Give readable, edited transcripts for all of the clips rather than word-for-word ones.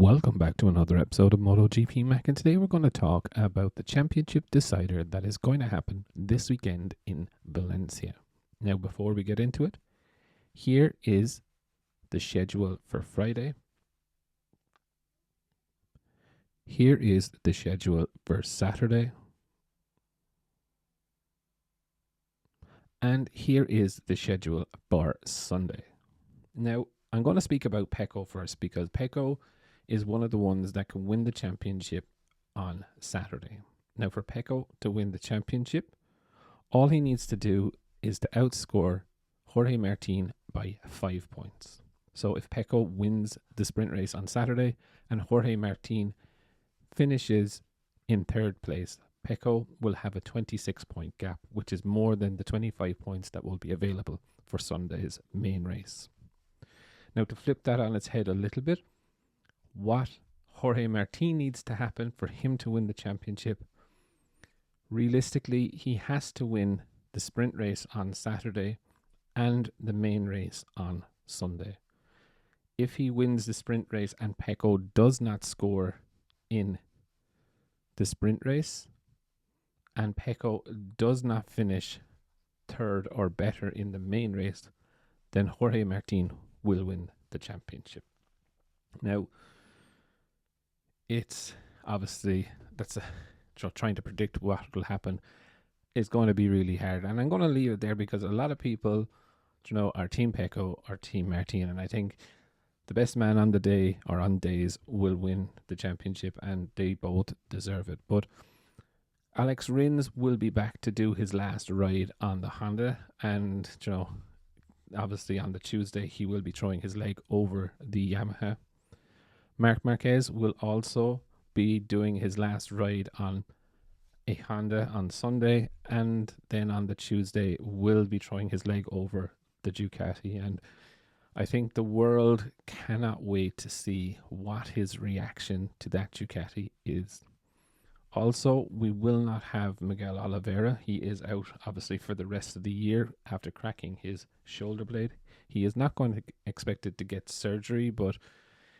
Welcome back to another episode of Motogp Mac, and today we're going to talk about the championship decider that is going to happen this weekend in Valencia. Now, before we get into it, here is the schedule for Friday. Here is the schedule for Saturday. And here is the schedule for Sunday. Now, I'm going to speak about Pecco first because Pecco is one of the ones that can win the championship on Saturday. Now, for Pecco to win the championship, all he needs to do is to outscore Jorge Martin by 5 points. So if Pecco wins the sprint race on Saturday and Jorge Martin finishes in third place, Pecco will have a 26-point gap, which is more than the 25 points that will be available for Sunday's main race. Now, to flip that on its head a little bit, what Jorge Martin needs to happen for him to win the championship, realistically, he has to win the sprint race on Saturday and the main race on Sunday. If he wins the sprint race and Pecco does not score in the sprint race and Pecco does not finish third or better in the main race, then Jorge Martin will win the championship. Now, it's obviously trying to predict what will happen is going to be really hard, and I'm going to leave it there because a lot of people, are Team Pecco or Team Martin, and I think the best man on the day or on days will win the championship, and they both deserve it. But Alex Rins will be back to do his last ride on the Honda, and obviously on the Tuesday he will be throwing his leg over the Yamaha. Marc Marquez will also be doing his last ride on a Honda on Sunday, and then on the Tuesday will be throwing his leg over the Ducati. And I think the world cannot wait to see what his reaction to that Ducati is. Also, we will not have Miguel Oliveira. He is out, obviously, for the rest of the year after cracking his shoulder blade. He is not going to expected to get surgery, but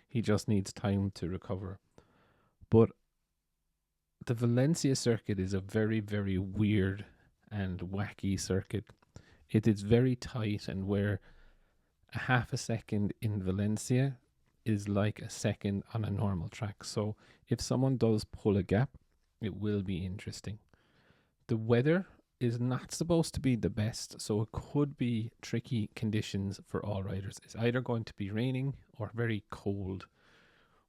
he just needs time to recover. But the Valencia circuit is a very, very weird and wacky circuit. It is very tight, and where a half a second in Valencia is like a second on a normal track. So if someone does pull a gap, it will be interesting. The weather is not supposed to be the best, so it could be tricky conditions for all riders. It's either going to be raining or very cold,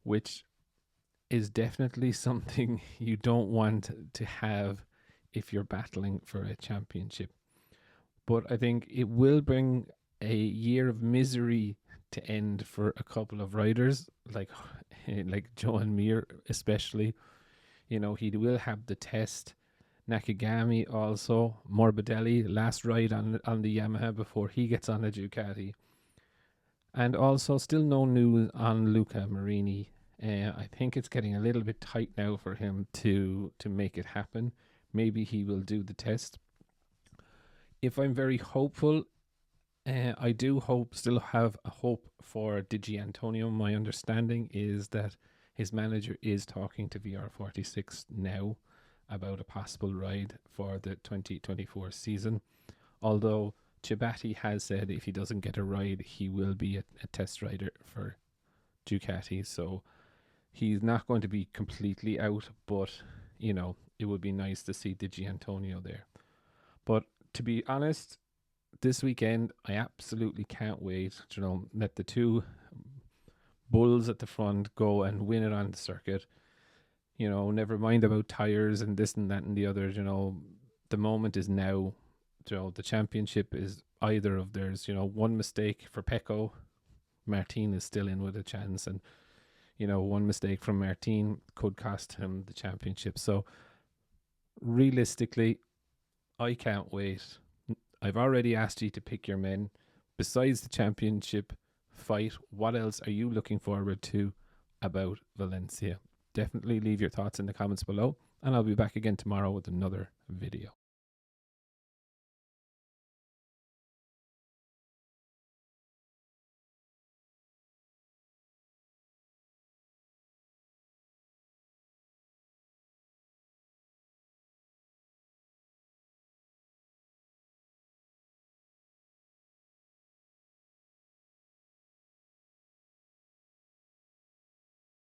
which is definitely something you don't want to have if you're battling for a championship. But I think it will bring a year of misery to end for a couple of riders, like Joan Mir especially. He will have the test. Nakagami also. Morbidelli, last ride on the Yamaha before he gets on the Ducati. And also still no news on Luca Marini. I think it's getting a little bit tight now for him to make it happen. Maybe he will do the test. If I'm very hopeful, I do still have a hope for Di Giannantonio. My understanding is that his manager is talking to VR46 now about a possible ride for the 2024 season. Although Ciabatti has said if he doesn't get a ride, he will be a test rider for Ducati. So he's not going to be completely out, but, it would be nice to see Di Giannantonio there. But to be honest, this weekend, I absolutely can't wait. Let the two bulls at the front go and win it on the circuit. Never mind about tires and this and that and the other. The moment is now. The championship is either of theirs. One mistake for Pecco, Martin is still in with a chance, and one mistake from Martin could cost him the championship. So realistically, I can't wait. I've already asked you to pick your men. Besides the championship fight, what else are you looking forward to about Valencia? Definitely leave your thoughts in the comments below, and I'll be back again tomorrow with another video.